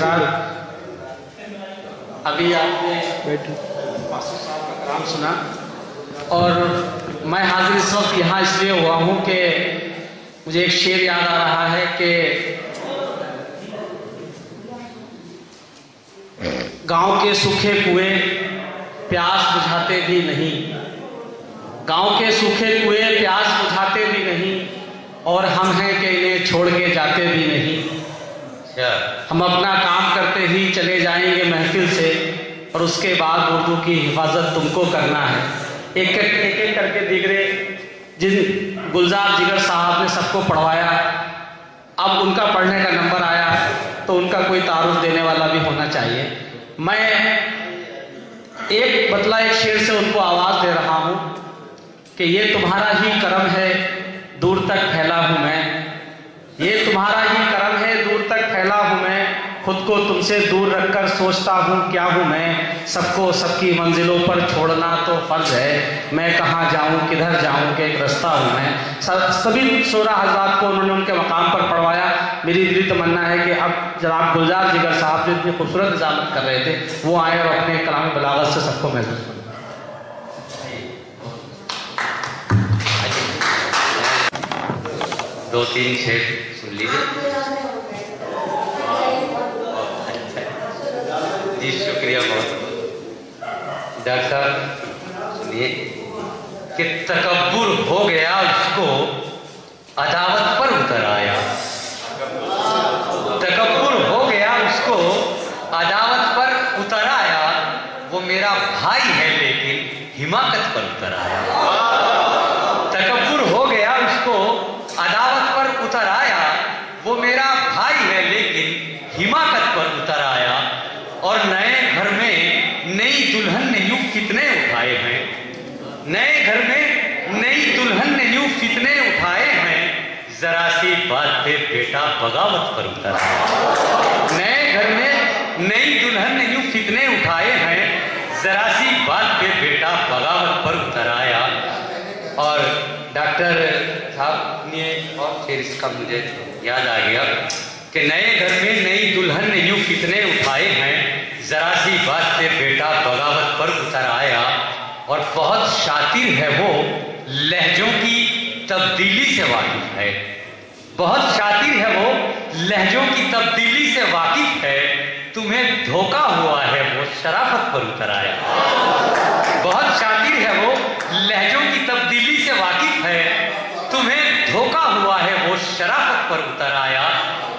حضرات، ابھی آپ نے پاسو صاحب کا کلام سنا اور میں حاضر اس وقت یہاں اس لیے ہوا ہوں کہ مجھے ایک شعر یاد آ رہا ہے کہ گاؤں کے سوکھے کنویں پیاس بجھاتے بھی نہیں، گاؤں کے سوکھے کنویں پیاس بجھاتے بھی نہیں، اور ہم ہیں کہ انہیں چھوڑ کے جاتے بھی نہیں۔ ہم اپنا کام کرتے ہی چلے جائیں گے محفل سے، اور اس کے بعد اردو کی حفاظت تم کو کرنا ہے۔ ایک ایک کر کے دیگرے جن گلزار جگر صاحب نے سب کو پڑھوایا، اب ان کا پڑھنے کا نمبر آیا تو ان کا کوئی تعارف دینے والا بھی ہونا چاہیے۔ میں ایک بدلہ ایک شعر سے ان کو آواز دے رہا ہوں کہ یہ تمہارا ہی کرم ہے دور تک پھیلا ہوں میں، یہ تمہارا ہی کرم ہے دور تک پھیلا ہوں میں، خود کو تم سے دور رکھ کر سوچتا ہوں کیا ہوں میں، سب کو سب کی منزلوں پر چھوڑنا تو فرض ہے، میں کہاں جاؤں کدھر جاؤں کہ ایک رستہ ہوں میں۔ سبھی شعراء حضرات کو انہوں نے ان کے مقام پر پڑھوایا۔ میری دلی تمنا ہے کہ اب جناب گلزار جگر صاحب جو اتنی خوبصورت نظامت کر رہے تھے وہ آئے اور اپنے کلام بلاغت سے سب کو محسوس کریں۔ دو تین شعر سن لیجیے۔ جی شکریہ بہت۔ ڈاکٹر صاحب سنیے کہ تکبر ہو گیا اس کو عداوت پر اتر آیا، تکبر ہو گیا اس کو عداوت پر اتر آیا، وہ میرا بھائی ہے لیکن حماقت پر اتر آیا۔ تکبر ہو گیا اس کو عداوت پر اتر آیا، وہ میرا بھائی ہے لیکن حماقت پر اتر آیا، اور نئے گھر میں نئی دلہن نے یوں فتنے اٹھائے ہیں، نئے گھر میں نئی دلہن نے یوں فتنے اٹھائے ہیں، ذرا سی بات پہ بیٹا بغاوت پر اتر آیا۔ نئے گھر میں نئی دلہن نے یوں فتنے اٹھائے ہیں، ذرا سی بات پہ بیٹا بغاوت پر اتر آیا۔ اور ڈاکٹر صاحب نے اور پھر اس کا مجھے یاد آ گیا کہ نئے گھر میں نئی دلہن نے یوں فتنے اٹھائے ہیں، ذرا سی بات پہ بیٹا بغاوت پر اتر آیا، اور بہت شاطر ہے وہ لہجوں کی تبدیلی سے واقف ہے، بہت شاطر ہے وہ لہجوں کی تبدیلی سے واقف ہے، تمہیں دھوکا ہوا ہے وہ شرافت پر اتر آیا۔ بہت شاطر ہے وہ لہجوں کی تبدیلی سے واقف ہے، تمہیں دھوکا ہوا ہے وہ شرافت پر اتر آیا،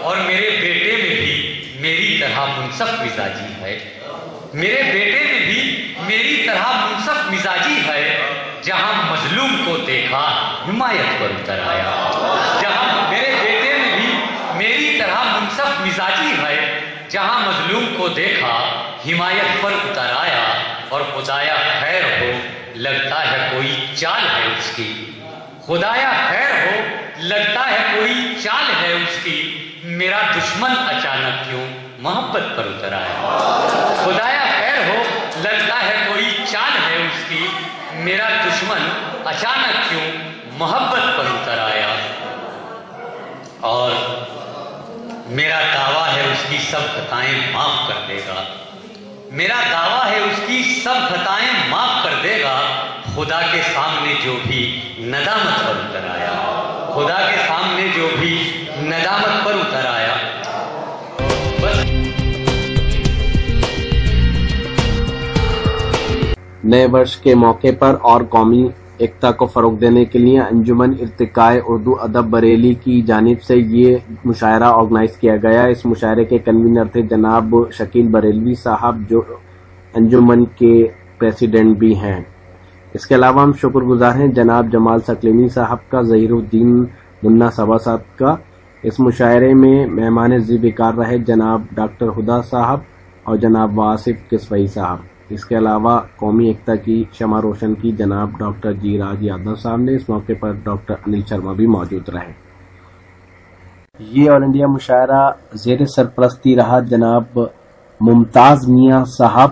اور میرے بیٹے میں بھی میری طرح منصف مزاجی ہے، میرے بیٹے میں بھی میری طرح منصف مزاجی ہے، جہاں مظلوم کو دیکھا حمایت پر اتر آیا۔ جہاں میرے بیٹے میں بھی میری طرح منصف مزاجی ہے، جہاں مظلوم کو دیکھا حمایت پر اتر آیا، اور خدایا خیر ہو لگتا ہے کوئی چال ہے اس کی، خدایا خیر ہو لگتا ہے کوئی چال ہے اس کی، میرا دشمن اچانک کیوں محبت پر اتر آیا۔ خدایا خیر ہو لگتا ہے کوئی چال ہے اس کی، میرا دشمن اچانک کیوں محبت پر اتر آیا، اور میرا دعویٰ ہے اس کی سب خطائیں معاف کر دے گا، میرا دعویٰ ہے اس کی سب خطائیں معاف کر دے گا، خدا کے سامنے جو بھی ندامت پر اتر آیا، خدا کے سامنے جو بھی ندامت پر اتر آیا۔ نئے ورش کے موقع پر اور قومی ایکتا کو فروغ دینے کے لیے انجمن ارتقائے اردو ادب بریلی کی جانب سے یہ مشاعرہ آرگنائز کیا گیا۔ اس مشاعرے کے کنوینر تھے جناب شکیل بریلوی صاحب جو انجمن کے پریزیڈنٹ بھی ہیں۔ اس کے علاوہ ہم شکر گزار ہیں جناب جمال سکلینی صاحب کا، ظہیر الدین منا صبا صاحب کا۔ اس مشاعرے میں مہمان ذکر رہے جناب ڈاکٹر ہدا صاحب اور جناب واصف کسوئی صاحب۔ اس کے علاوہ قومی ایکتا کی شمع روشن کی جناب ڈاکٹر جی راج یادو صاحب نے۔ اس موقع پر ڈاکٹر انل شرما بھی موجود رہے۔ یہ آل انڈیا مشاعرہ زیر سرپرستی رہا جناب ممتاز میاں صاحب،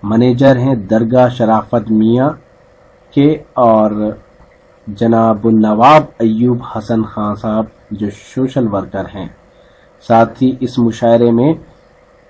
منیجر ہیں درگاہ شرافت میاں کے، اور جناب نواب ایوب حسن خان صاحب جو سوشل ورکر ہیں۔ ساتھ ہی اس مشاعرے میں